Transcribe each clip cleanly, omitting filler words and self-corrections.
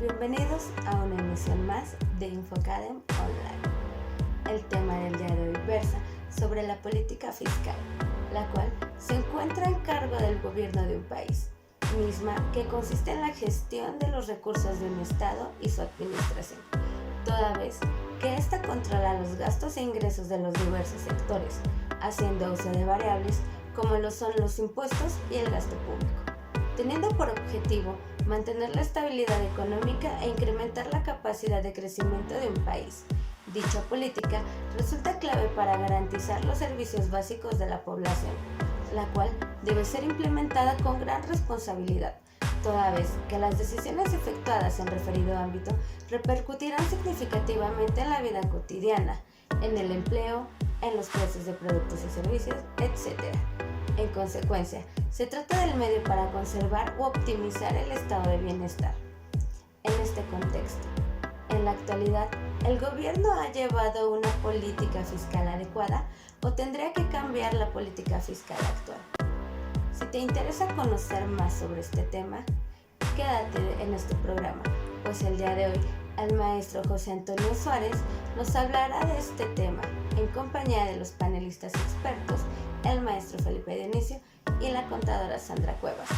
Bienvenidos a una emisión más de InfoCadem Online. El tema del día de hoy versa sobre la política fiscal, la cual se encuentra en cargo del gobierno de un país, misma que consiste en la gestión de los recursos de un Estado y su administración, toda vez que ésta controla los gastos e ingresos de los diversos sectores, haciendo uso de variables como lo son los impuestos y el gasto público, teniendo por objetivo mantener la estabilidad económica e incrementar la capacidad de crecimiento de un país. Dicha política resulta clave para garantizar los servicios básicos de la población, la cual debe ser implementada con gran responsabilidad, toda vez que las decisiones efectuadas en referido ámbito repercutirán significativamente en la vida cotidiana, en el empleo, en los precios de productos y servicios, etc. En consecuencia, se trata del medio para conservar o optimizar el estado de bienestar. En este contexto, en la actualidad, ¿el gobierno ha llevado una política fiscal adecuada o tendría que cambiar la política fiscal actual? Si te interesa conocer más sobre este tema, quédate en este programa, pues el día de hoy el maestro José Antonio Suárez nos hablará de este tema en compañía de los panelistas expertos, el maestro Felipe Dionisio y la contadora Sandra Cuevas,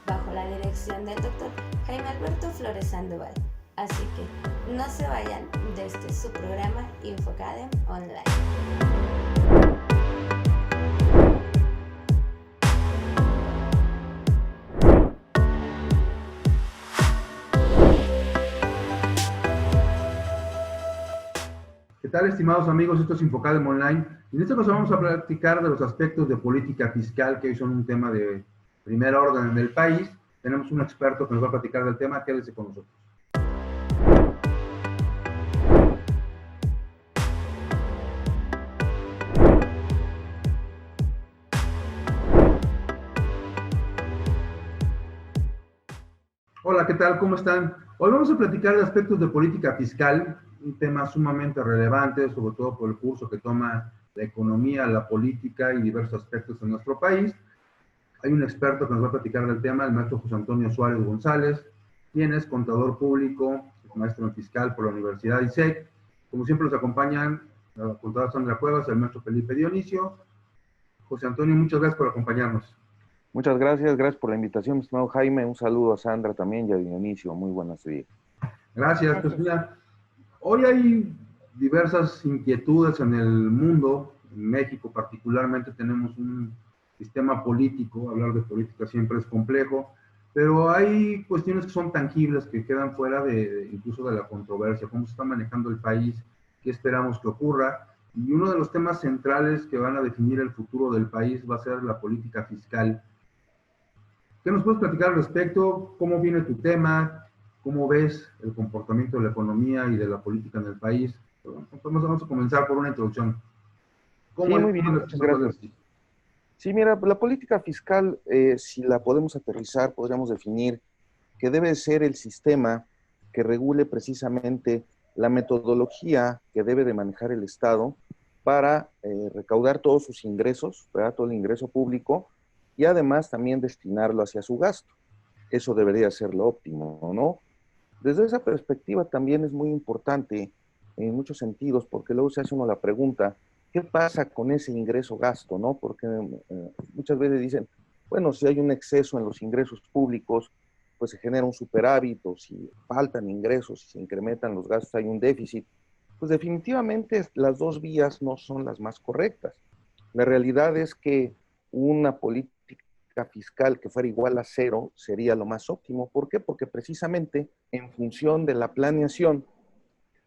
bajo la dirección del doctor Jaime Alberto Flores Sandoval. Así que no se vayan de su programa InfoCadem Online. ¿Qué tal, estimados amigos? Esto es InfoCadem Online. En esta ocasión vamos a platicar de los aspectos de política fiscal que hoy son un tema de primer orden en el país. Tenemos un experto que nos va a platicar del tema. Quédese con nosotros. Hola, ¿qué tal? ¿Cómo están? Hoy vamos a platicar de aspectos de política fiscal, un tema sumamente relevante, sobre todo por el curso que toma la economía, la política y diversos aspectos en nuestro país. Hay un experto que nos va a platicar del tema, el maestro José Antonio Suárez González, quien es contador público, maestro en fiscal por la Universidad ISEC. Como siempre nos acompañan la contadora Sandra Cuevas, el maestro Felipe Dionisio. José Antonio, muchas gracias por acompañarnos. Muchas gracias por la invitación, estimado Jaime. Un saludo a Sandra también y a Dionisio. Muy buenos días. Gracias. Pues mira, hoy hay diversas inquietudes en el mundo. En México particularmente tenemos un sistema político. Hablar de política siempre es complejo, pero hay cuestiones que son tangibles, que quedan fuera incluso de la controversia. ¿Cómo se está manejando el país? ¿Qué esperamos que ocurra? Y uno de los temas centrales que van a definir el futuro del país va a ser la política fiscal. ¿Qué nos puedes platicar al respecto? ¿Cómo viene tu tema? ¿Cómo ves el comportamiento de la economía y de la política en el país? Vamos a comenzar por una introducción. Sí, muy bien, muchas gracias. Sí, mira, la política fiscal, si la podemos aterrizar, podríamos definir que debe ser el sistema que regule precisamente la metodología que debe de manejar el Estado para recaudar todos sus ingresos, ¿verdad? Todo el ingreso público, y además también destinarlo hacia su gasto. Eso debería ser lo óptimo, ¿no? Desde esa perspectiva también es muy importante en muchos sentidos, porque luego se hace uno la pregunta, ¿qué pasa con ese ingreso-gasto, no? Porque muchas veces dicen, bueno, si hay un exceso en los ingresos públicos, pues se genera un superávit, o si faltan ingresos, si se incrementan los gastos, hay un déficit. Pues definitivamente las dos vías no son las más correctas. La realidad es que una política fiscal que fuera igual a cero sería lo más óptimo. ¿Por qué? Porque precisamente en función de la planeación,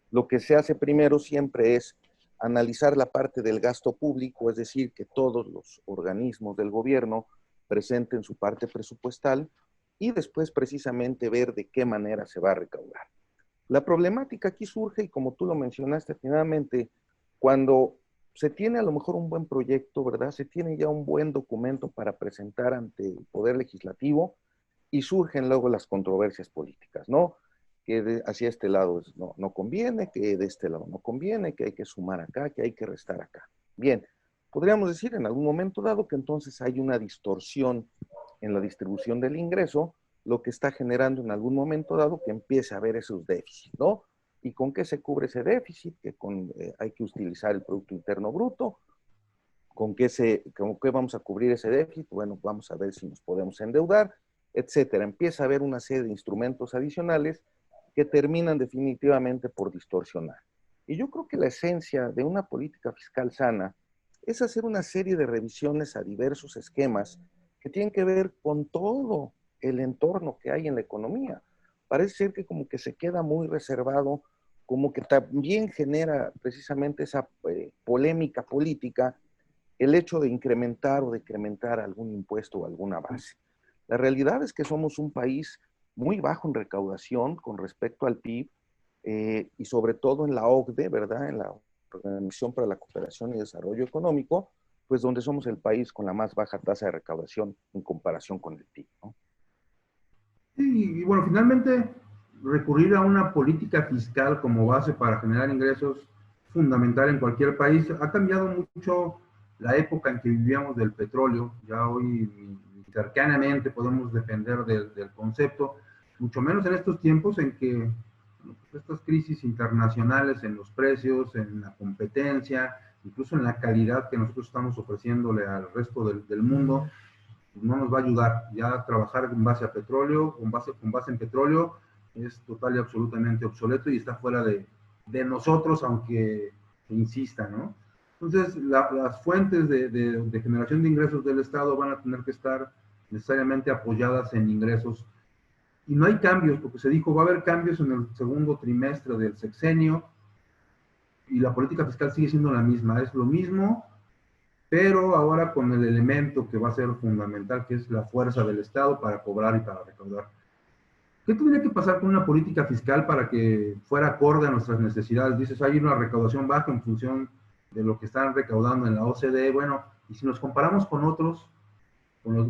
lo que se hace primero siempre es analizar la parte del gasto público, es decir, que todos los organismos del gobierno presenten su parte presupuestal y después precisamente ver de qué manera se va a recaudar. La problemática aquí surge, y como tú lo mencionaste finalmente, cuando se tiene a lo mejor un buen proyecto, ¿verdad? Se tiene ya un buen documento para presentar ante el Poder Legislativo y surgen luego las controversias políticas, ¿no? Que hacia este lado no conviene, que de este lado no conviene, que hay que sumar acá, que hay que restar acá. Bien, podríamos decir en algún momento dado que entonces hay una distorsión en la distribución del ingreso, lo que está generando en algún momento dado que empiece a haber esos déficits, ¿no? ¿Y con qué se cubre ese déficit? Que hay que utilizar el Producto Interno Bruto. ¿Con qué vamos a cubrir ese déficit? Bueno, vamos a ver si nos podemos endeudar, etcétera. Empieza a haber una serie de instrumentos adicionales que terminan definitivamente por distorsionar. Y yo creo que la esencia de una política fiscal sana es hacer una serie de revisiones a diversos esquemas que tienen que ver con todo el entorno que hay en la economía. Parece ser que como que se queda muy reservado, como que también genera precisamente esa polémica política el hecho de incrementar o decrementar algún impuesto o alguna base. La realidad es que somos un país muy bajo en recaudación con respecto al PIB y sobre todo en la OCDE, ¿verdad? En la Organización para la Cooperación y Desarrollo Económico, pues donde somos el país con la más baja tasa de recaudación en comparación con el PIB, ¿no? Sí, y bueno, finalmente recurrir a una política fiscal como base para generar ingresos fundamental en cualquier país. Ha cambiado mucho la época en que vivíamos del petróleo. Ya hoy cercanamente podemos depender del concepto, mucho menos en estos tiempos en que pues, estas crisis internacionales en los precios, en la competencia, incluso en la calidad que nosotros estamos ofreciéndole al resto del mundo, pues no nos va a ayudar. Ya trabajar en base a petróleo, con base en petróleo, es total y absolutamente obsoleto y está fuera de nosotros, aunque se insista, ¿no? Entonces, las fuentes de generación de ingresos del Estado van a tener que estar necesariamente apoyadas en ingresos. Y no hay cambios, porque se dijo, va a haber cambios en el segundo trimestre del sexenio, y la política fiscal sigue siendo la misma, es lo mismo, pero ahora con el elemento que va a ser fundamental, que es la fuerza del Estado para cobrar y para recaudar. ¿Qué tendría que pasar con una política fiscal para que fuera acorde a nuestras necesidades? Dices, hay una recaudación baja en función de lo que están recaudando en la OCDE. Bueno, y si nos comparamos con otros,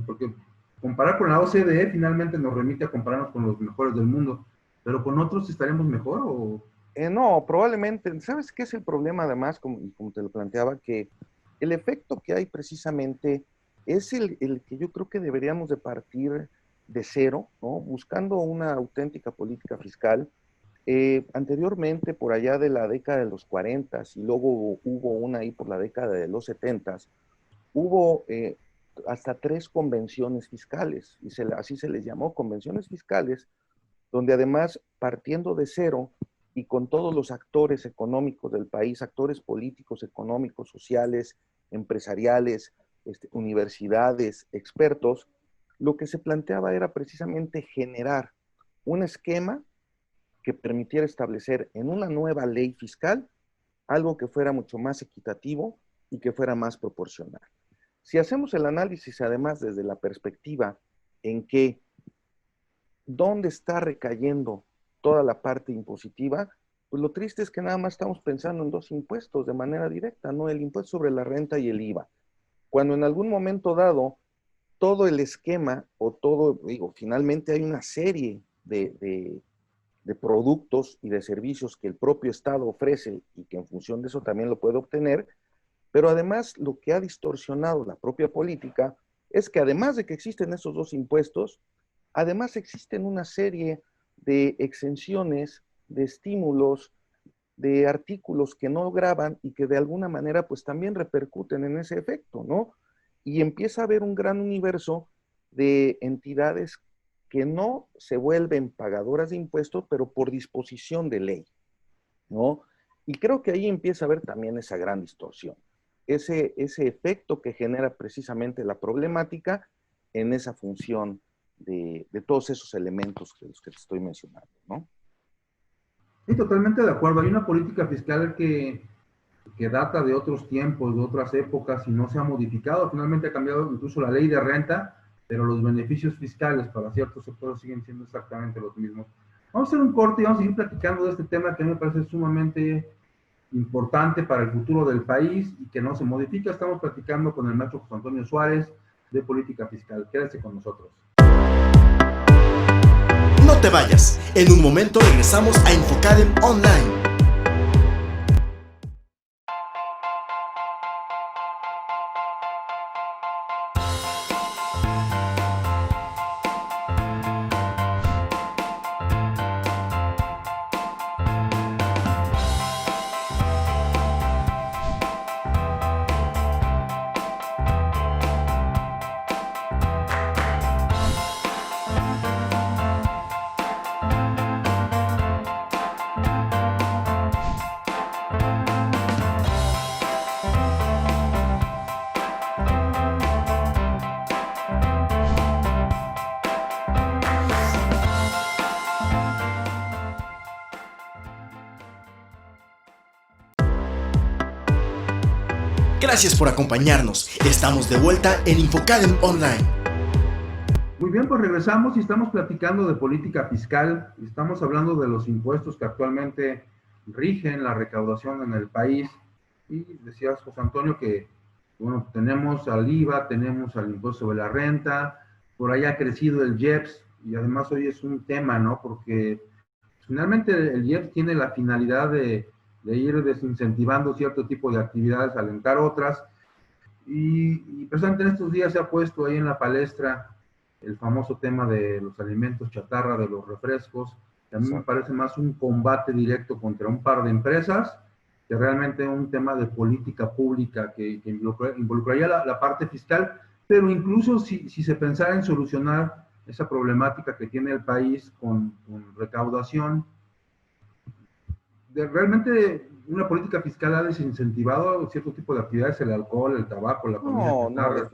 porque comparar con la OCDE finalmente nos remite a compararnos con los mejores del mundo, pero con otros estaremos mejor o... No, probablemente. ¿Sabes qué es el problema además? Como te lo planteaba, que el efecto que hay precisamente es el que yo creo que deberíamos de partir de cero, ¿no? Buscando una auténtica política fiscal. Anteriormente, por allá de la década de los 40 y luego hubo una ahí por la década de los 70, hubo hasta 3 convenciones fiscales, y así se les llamó, convenciones fiscales, donde además, partiendo de cero y con todos los actores económicos del país, actores políticos, económicos, sociales, empresariales, universidades, expertos, lo que se planteaba era precisamente generar un esquema que permitiera establecer en una nueva ley fiscal algo que fuera mucho más equitativo y que fuera más proporcional. Si hacemos el análisis además desde la perspectiva en que dónde está recayendo toda la parte impositiva, pues lo triste es que nada más estamos pensando en 2 impuestos de manera directa, ¿no? El impuesto sobre la renta y el IVA. Cuando en algún momento dado, todo el esquema o todo, finalmente hay una serie de productos y de servicios que el propio Estado ofrece y que en función de eso también lo puede obtener, pero además lo que ha distorsionado la propia política es que además de que existen esos 2 impuestos, además existen una serie de exenciones, de estímulos, de artículos que no gravan y que de alguna manera pues también repercuten en ese efecto, ¿no? Y empieza a haber un gran universo de entidades que no se vuelven pagadoras de impuestos, pero por disposición de ley, ¿no? Y creo que ahí empieza a haber también esa gran distorsión, ese efecto que genera precisamente la problemática en esa función de todos esos elementos de los que te estoy mencionando, ¿no? Sí, totalmente de acuerdo. Hay una política fiscal que data de otros tiempos, de otras épocas y no se ha modificado. Finalmente ha cambiado incluso la ley de renta, pero los beneficios fiscales para ciertos sectores siguen siendo exactamente los mismos. Vamos a hacer un corte y vamos a seguir platicando de este tema que a mí me parece sumamente importante para el futuro del país y que no se modifica. Estamos platicando con el maestro José Antonio Suárez de Política Fiscal. Quédese con nosotros. No te vayas. En un momento regresamos a Infocadem Online. Gracias por acompañarnos. Estamos de vuelta en Infocadem Online. Muy bien, pues regresamos y estamos platicando de política fiscal. Estamos hablando de los impuestos que actualmente rigen la recaudación en el país. Y decías, José Antonio, que bueno, tenemos al IVA, tenemos al impuesto sobre la renta, por ahí ha crecido el IEPS, y además hoy es un tema, ¿no? Porque finalmente el IEPS tiene la finalidad de ir desincentivando cierto tipo de actividades, alentar otras, y precisamente en estos días se ha puesto ahí en la palestra el famoso tema de los alimentos chatarra, de los refrescos, que a mí me parece más un combate directo contra un par de empresas que realmente un tema de política pública que involucraría la parte fiscal, pero incluso si se pensara en solucionar esa problemática que tiene el país con recaudación, realmente una política fiscal ha desincentivado cierto tipo de actividades, el alcohol, el tabaco, la comida chatarra.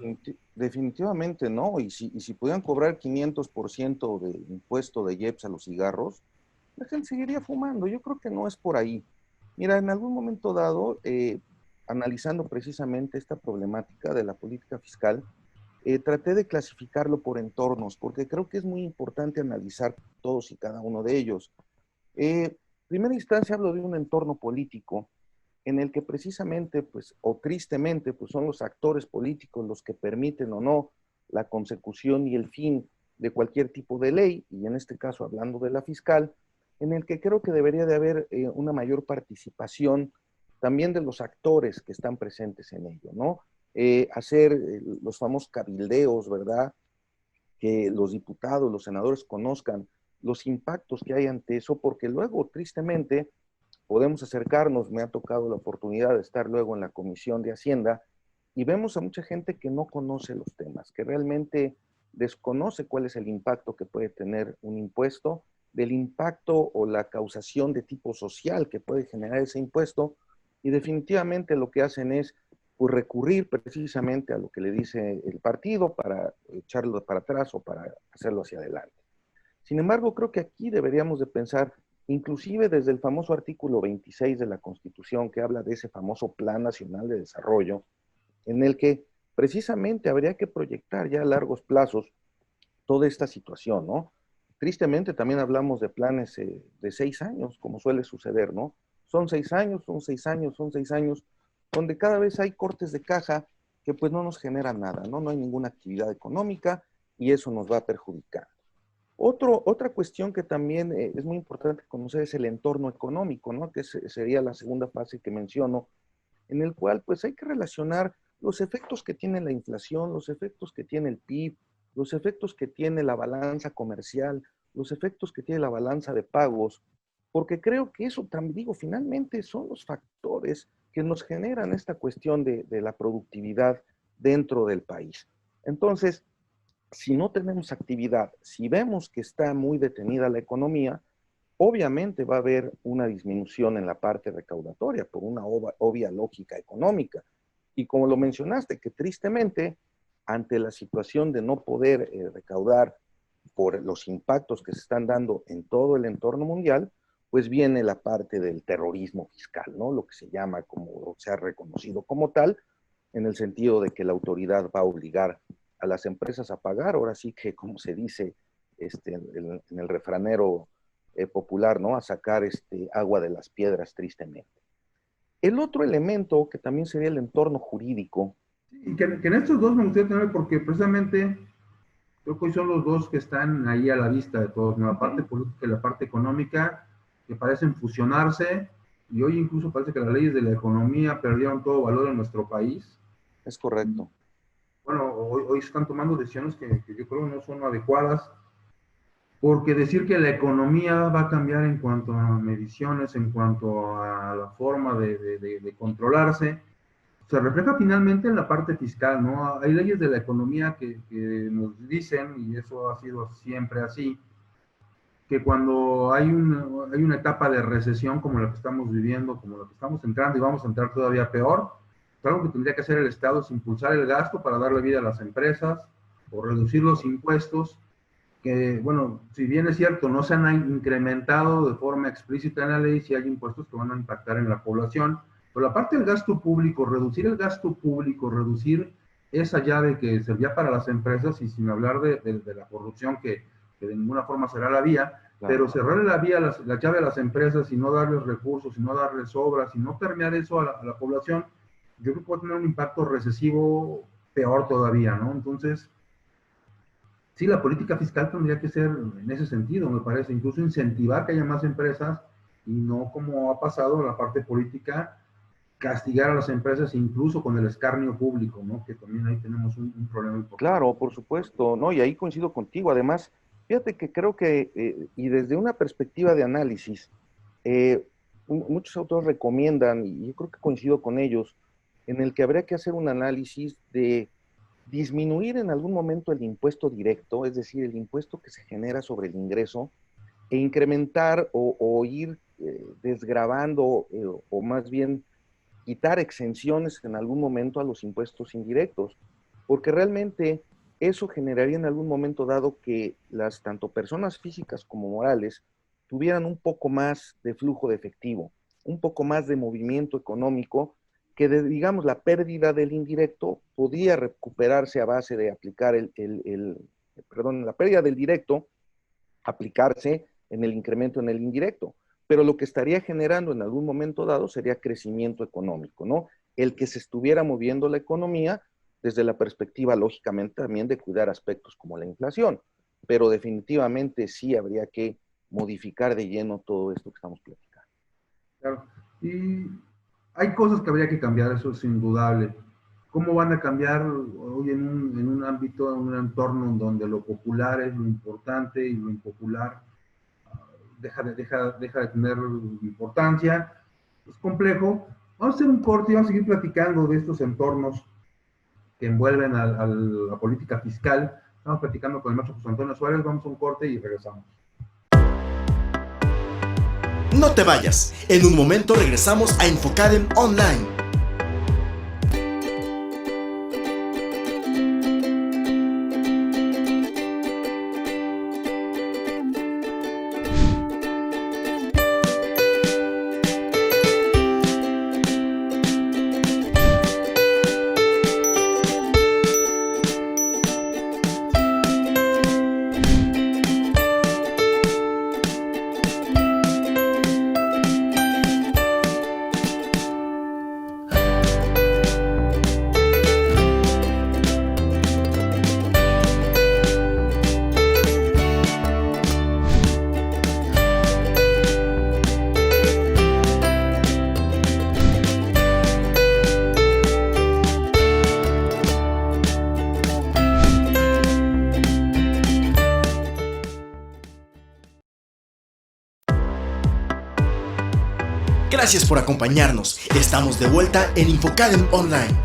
Definitivamente no. Y si pudieran cobrar 500% de impuesto de IEPS a los cigarros, la gente seguiría fumando. Yo creo que no es por ahí. Mira, en algún momento dado, analizando precisamente esta problemática de la política fiscal, traté de clasificarlo por entornos, porque creo que es muy importante analizar todos y cada uno de ellos. En primera instancia hablo de un entorno político en el que precisamente, pues, o tristemente, pues son los actores políticos los que permiten o no la consecución y el fin de cualquier tipo de ley, y en este caso hablando de la fiscal, en el que creo que debería de haber una mayor participación también de los actores que están presentes en ello, ¿no? Hacer los famosos cabildeos, ¿verdad? Que los diputados, los senadores conozcan los impactos que hay ante eso, porque luego, tristemente, podemos acercarnos, me ha tocado la oportunidad de estar luego en la Comisión de Hacienda, y vemos a mucha gente que no conoce los temas, que realmente desconoce cuál es el impacto que puede tener un impuesto, del impacto o la causación de tipo social que puede generar ese impuesto, y definitivamente lo que hacen es pues, recurrir precisamente a lo que le dice el partido para echarlo para atrás o para hacerlo hacia adelante. Sin embargo, creo que aquí deberíamos de pensar, inclusive desde el famoso artículo 26 de la Constitución, que habla de ese famoso Plan Nacional de Desarrollo, en el que precisamente habría que proyectar ya a largos plazos toda esta situación, ¿no? Tristemente también hablamos de planes de 6 años, como suele suceder, ¿no? Son 6 años, son 6 años, son 6 años, donde cada vez hay cortes de caja que pues no nos generan nada, ¿no? No hay ninguna actividad económica y eso nos va a perjudicar. Otra cuestión que también es muy importante conocer es el entorno económico, ¿no? Que sería la segunda fase que menciono, en el cual pues hay que relacionar los efectos que tiene la inflación, los efectos que tiene el PIB, los efectos que tiene la balanza comercial, los efectos que tiene la balanza de pagos, porque creo que eso también, digo, finalmente son los factores que nos generan esta cuestión de la productividad dentro del país. Entonces, si no tenemos actividad, si vemos que está muy detenida la economía, obviamente va a haber una disminución en la parte recaudatoria por una obvia lógica económica. Y como lo mencionaste, que tristemente, ante la situación de no poder recaudar por los impactos que se están dando en todo el entorno mundial, pues viene la parte del terrorismo fiscal, ¿no? Lo que se llama, como se ha reconocido como tal, en el sentido de que la autoridad va a obligar a las empresas a pagar, ahora sí que, como se dice en el refranero popular, ¿no? A sacar agua de las piedras, tristemente. El otro elemento, que también sería el entorno jurídico. Y que en estos dos me gustaría tener, porque precisamente creo que hoy son los dos que están ahí a la vista de todos, ¿no? La parte política y la parte económica, que parecen fusionarse, y hoy incluso parece que las leyes de la economía perdieron todo valor en nuestro país. Es correcto. Bueno, hoy se están tomando decisiones que yo creo no son adecuadas, porque decir que la economía va a cambiar en cuanto a mediciones, en cuanto a la forma de controlarse, se refleja finalmente en la parte fiscal, ¿no? Hay leyes de la economía que nos dicen, y eso ha sido siempre así, que cuando hay una etapa de recesión como la que estamos viviendo, como la que estamos entrando y vamos a entrar todavía peor, algo que tendría que hacer el Estado es impulsar el gasto para darle vida a las empresas o reducir los impuestos, que, bueno, si bien es cierto, no se han incrementado de forma explícita en la ley, sí hay impuestos que van a impactar en la población, Por la parte del gasto público, reducir el gasto público, reducir esa llave que servía para las empresas, y sin hablar de la corrupción que de ninguna forma será la vía, Claro. pero cerrarle la vía, la llave a las empresas y no darles recursos, y no darles obras, y no permear eso a la población, yo creo que puede tener un impacto recesivo peor todavía, ¿no? Entonces, sí, la política fiscal tendría que ser en ese sentido, me parece, incluso incentivar que haya más empresas y no, como ha pasado en la parte política, castigar a las empresas incluso con el escarnio público, ¿no? Que también ahí tenemos un problema importante. Claro, por supuesto, ¿no? Y ahí coincido contigo. Además, fíjate que creo que, y desde una perspectiva de análisis, muchos autores recomiendan, y yo creo que coincido con ellos, en el que habría que hacer un análisis de disminuir en algún momento el impuesto directo, es decir, el impuesto que se genera sobre el ingreso, e incrementar o ir desgravando, o más bien quitar exenciones en algún momento a los impuestos indirectos, porque realmente eso generaría en algún momento dado que las tanto personas físicas como morales tuvieran un poco más de flujo de efectivo, un poco más de movimiento económico, que digamos la pérdida del indirecto podía recuperarse a base de aplicar perdón, la pérdida del directo aplicarse en el incremento en el indirecto, pero lo que estaría generando en algún momento dado sería crecimiento económico, ¿no? El que se estuviera moviendo la economía desde la perspectiva, lógicamente, también de cuidar aspectos como la inflación, pero definitivamente sí habría que modificar de lleno todo esto que estamos platicando. Claro. Y hay cosas que habría que cambiar, eso es indudable. ¿Cómo van a cambiar hoy en un ámbito, en un entorno en donde lo popular es lo importante y lo impopular deja de tener importancia? Es complejo. Vamos a hacer un corte y vamos a seguir platicando de estos entornos que envuelven a la política fiscal. Estamos platicando con el maestro José Antonio Suárez. Vamos a un corte y regresamos. No te vayas, en un momento regresamos a Infocadem Online. Gracias por acompañarnos. Estamos de vuelta en Infocadem Online.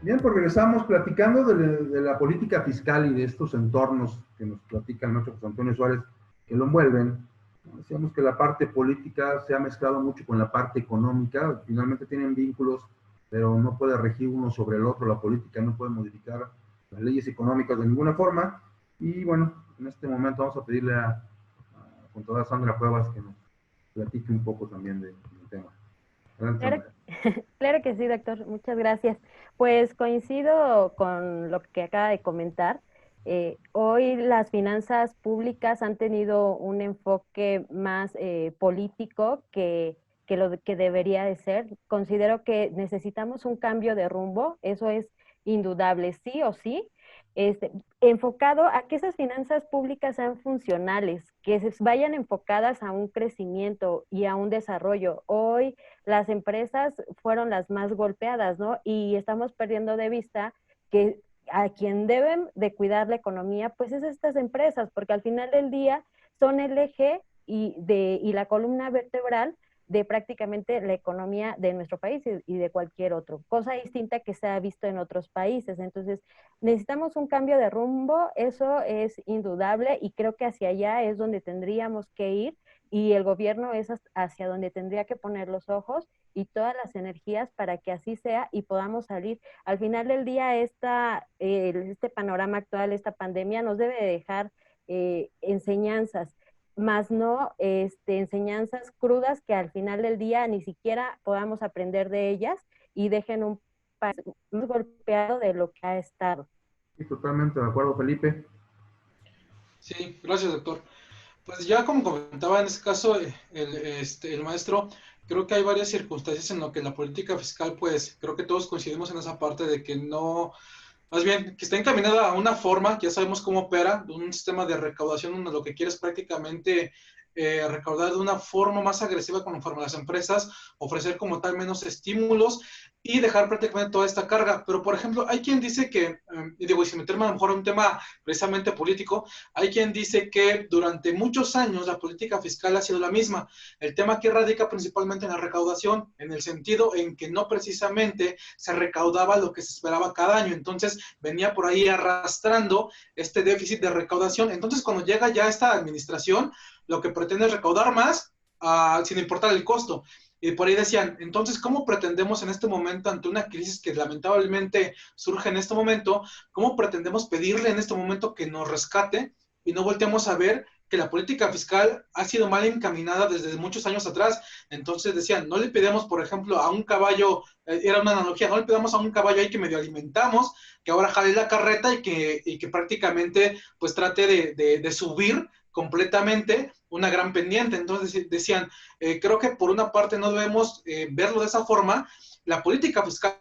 Bien, pues regresamos platicando de la política fiscal y de estos entornos que nos platica el maestro José Antonio Suárez que lo envuelven. Decíamos que la parte política se ha mezclado mucho con la parte económica, finalmente tienen vínculos, pero no puede regir uno sobre el otro. La política no puede modificar las leyes económicas de ninguna forma. Y bueno, en este momento vamos a pedirle a contadora Sandra Cuevas que nos platique un poco también del tema. Claro, claro que sí, doctor. Muchas gracias. Pues coincido con lo que acaba de comentar. Hoy las finanzas públicas han tenido un enfoque más político que lo que debería de ser. Considero que necesitamos un cambio de rumbo, eso es indudable, sí o sí, enfocado a que esas finanzas públicas sean funcionales, que vayan enfocadas a un crecimiento y a un desarrollo. Hoy las empresas fueron las más golpeadas, ¿no? Y estamos perdiendo de vista que a quien deben de cuidar la economía, pues es estas empresas, porque al final del día son el eje y la columna vertebral de prácticamente la economía de nuestro país y de cualquier otro, cosa distinta que se ha visto en otros países. Entonces, necesitamos un cambio de rumbo, eso es indudable y creo que hacia allá es donde tendríamos que ir y el gobierno es hacia donde tendría que poner los ojos y todas las energías para que así sea y podamos salir. Al final del día, este panorama actual, esta pandemia nos debe de dejar enseñanzas. más no enseñanzas crudas que al final del día ni siquiera podamos aprender de ellas y dejen un país más golpeado de lo que ha estado. Sí, totalmente de acuerdo, Felipe. Sí, gracias, doctor. Pues ya como comentaba en este caso el maestro, creo que hay varias circunstancias en lo que la política fiscal, pues creo que todos coincidimos en esa parte de que no, más bien que está encaminada a una forma, que ya sabemos cómo opera, de un sistema de recaudación donde lo que quiere es prácticamente recaudar de una forma más agresiva conforme a las empresas, ofrecer como tal menos estímulos y dejar prácticamente toda esta carga. Pero, por ejemplo, hay quien dice que, y digo, y sin meterme a lo mejor a un tema precisamente político, hay quien dice que durante muchos años la política fiscal ha sido la misma. El tema aquí radica principalmente en la recaudación, en el sentido en que no precisamente se recaudaba lo que se esperaba cada año. Entonces, venía por ahí arrastrando este déficit de recaudación. Entonces, cuando llega ya esta administración, lo que pretende es recaudar más, sin importar el costo. Y por ahí decían, entonces, ¿cómo pretendemos en este momento, ante una crisis que lamentablemente surge en este momento, cómo pretendemos pedirle en este momento que nos rescate y no volteamos a ver que la política fiscal ha sido mal encaminada desde muchos años atrás? Entonces decían, no le pedimos, por ejemplo, a un caballo, era una analogía, no le pedimos a un caballo ahí que medio alimentamos, que ahora jale la carreta y que prácticamente pues trate de subir completamente una gran pendiente. Entonces decían, creo que por una parte no debemos verlo de esa forma. La política fiscal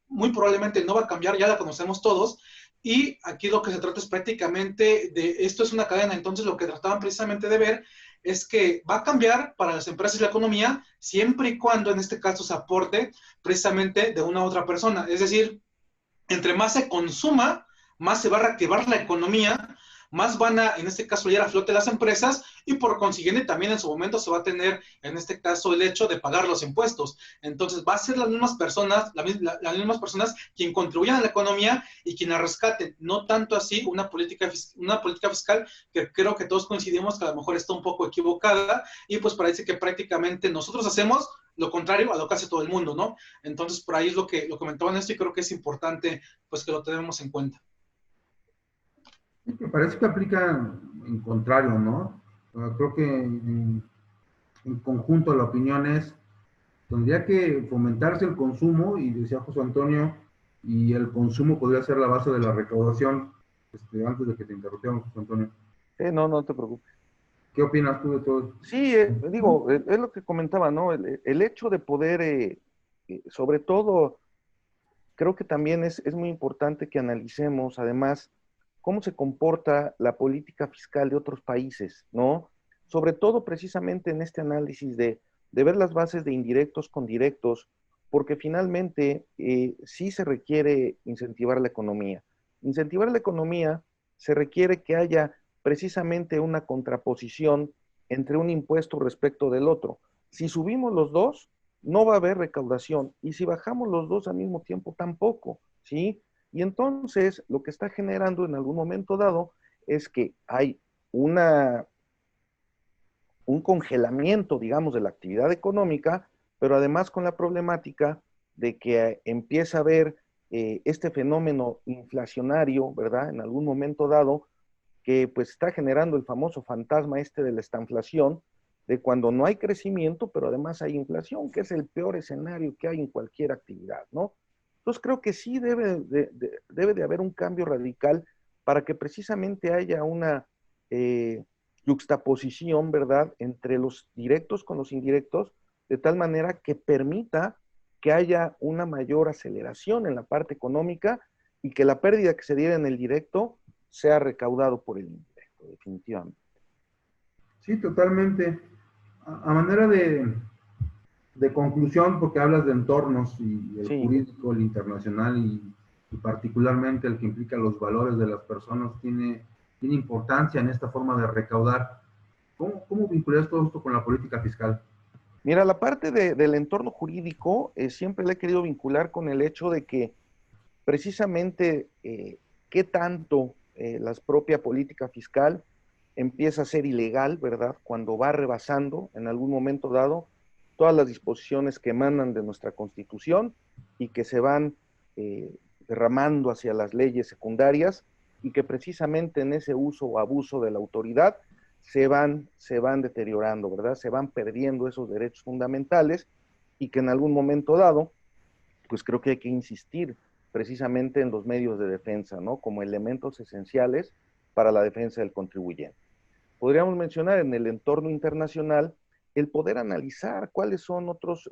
muy probablemente no va a cambiar, ya la conocemos todos, y aquí lo que se trata es prácticamente de, esto es una cadena. Entonces lo que trataban precisamente de ver es que va a cambiar para las empresas y la economía siempre y cuando en este caso se aporte precisamente de una u otra persona. Es decir, entre más se consuma, más se va a reactivar la economía, más van a, en este caso, ir a flote las empresas y por consiguiente también en su momento se va a tener, en este caso, el hecho de pagar los impuestos. Entonces, va a ser las mismas personas, las mismas personas quien contribuyan a la economía y quien la rescaten, no tanto así una política fiscal que creo que todos coincidimos que a lo mejor está un poco equivocada y pues parece que prácticamente nosotros hacemos lo contrario a lo que hace todo el mundo, ¿no? Entonces, por ahí es lo que comentaban esto y creo que es importante pues que lo tenemos en cuenta. Sí, me parece que aplica en contrario, ¿no? Creo que en conjunto la opinión es, tendría que fomentarse el consumo, y decía José Antonio, y el consumo podría ser la base de la recaudación. Antes de que te interrumpiéramos, José Antonio. No te preocupes. ¿Qué opinas tú de todo esto? Sí, digo, es lo que comentaba, ¿no? El hecho de poder, sobre todo, creo que también es muy importante que analicemos, además, cómo se comporta la política fiscal de otros países, ¿no? Sobre todo precisamente en este análisis de ver las bases de indirectos con directos, porque finalmente sí se requiere incentivar la economía. Incentivar la economía se requiere que haya precisamente una contraposición entre un impuesto respecto del otro. Si subimos los dos, no va a haber recaudación, y si bajamos los dos al mismo tiempo, tampoco, ¿sí? Y entonces lo que está generando en algún momento dado es que hay un congelamiento, digamos, de la actividad económica, pero además con la problemática de que empieza a haber este fenómeno inflacionario, ¿verdad? En algún momento dado, que pues está generando el famoso fantasma de la estanflación, de cuando no hay crecimiento, pero además hay inflación, que es el peor escenario que hay en cualquier actividad, ¿no? Entonces creo que sí debe de haber un cambio radical para que precisamente haya una yuxtaposición, ¿verdad?, entre los directos con los indirectos, de tal manera que permita que haya una mayor aceleración en la parte económica y que la pérdida que se diera en el directo sea recaudado por el indirecto, definitivamente. Sí, totalmente. A manera de conclusión, porque hablas de entornos y el jurídico, el internacional y particularmente el que implica los valores de las personas, tiene importancia en esta forma de recaudar. ¿Cómo vinculas todo esto con la política fiscal? Mira, la parte del entorno jurídico siempre le he querido vincular con el hecho de que precisamente qué tanto la propia política fiscal empieza a ser ilegal, ¿verdad? Cuando va rebasando en algún momento dado todas las disposiciones que emanan de nuestra Constitución y que se van derramando hacia las leyes secundarias y que precisamente en ese uso o abuso de la autoridad se van deteriorando, ¿verdad? Se van perdiendo esos derechos fundamentales y que en algún momento dado, pues creo que hay que insistir precisamente en los medios de defensa, ¿no? Como elementos esenciales para la defensa del contribuyente. Podríamos mencionar en el entorno internacional el poder analizar cuáles son otros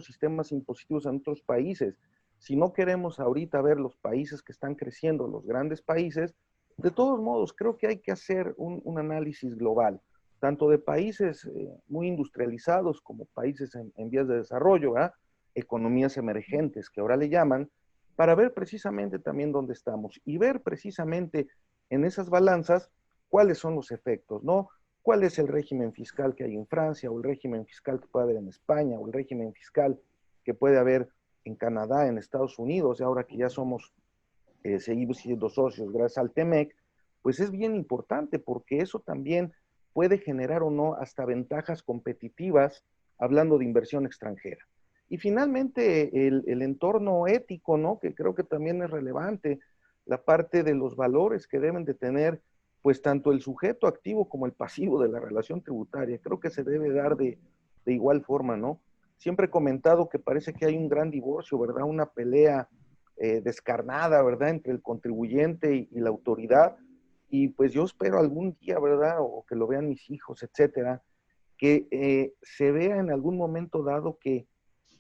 sistemas impositivos en otros países. Si no queremos ahorita ver los países que están creciendo, los grandes países, de todos modos creo que hay que hacer un análisis global, tanto de países muy industrializados como países en vías de desarrollo, ¿verdad? Economías emergentes que ahora le llaman, para ver precisamente también dónde estamos y ver precisamente en esas balanzas cuáles son los efectos, ¿no? ¿Cuál es el régimen fiscal que hay en Francia, o el régimen fiscal que puede haber en España, o el régimen fiscal que puede haber en Canadá, en Estados Unidos, y ahora que ya seguimos siendo socios gracias al TEMEC, pues es bien importante porque eso también puede generar o no hasta ventajas competitivas hablando de inversión extranjera. Y finalmente el entorno ético, ¿no? Que creo que también es relevante, la parte de los valores que deben de tener pues tanto el sujeto activo como el pasivo de la relación tributaria. Creo que se debe dar de igual forma, ¿no? Siempre he comentado que parece que hay un gran divorcio, ¿verdad? Una pelea descarnada, ¿verdad? Entre el contribuyente y la autoridad. Y pues yo espero algún día, ¿verdad? O que lo vean mis hijos, etcétera, que se vea en algún momento dado que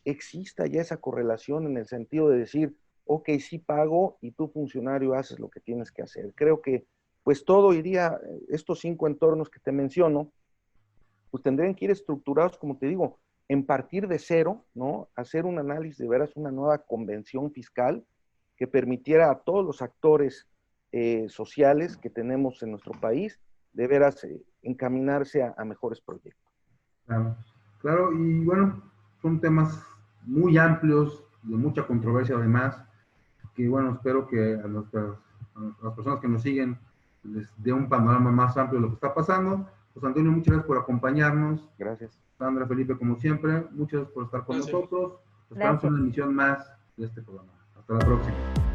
exista ya esa correlación en el sentido de decir, ok, sí pago y tú funcionario haces lo que tienes que hacer. Creo que pues todo iría, estos 5 entornos que te menciono, pues tendrían que ir estructurados, como te digo, en partir de cero, ¿no? Hacer un análisis de veras, una nueva convención fiscal que permitiera a todos los actores sociales que tenemos en nuestro país, de veras encaminarse a mejores proyectos. Claro, claro, y bueno, son temas muy amplios, de mucha controversia además, que bueno, espero que a las personas que nos siguen les dé un panorama más amplio de lo que está pasando. José Antonio, muchas gracias por acompañarnos. Gracias. Sandra, Felipe, como siempre, muchas gracias por estar con nosotros. Esperamos una emisión más de este programa. Hasta la próxima.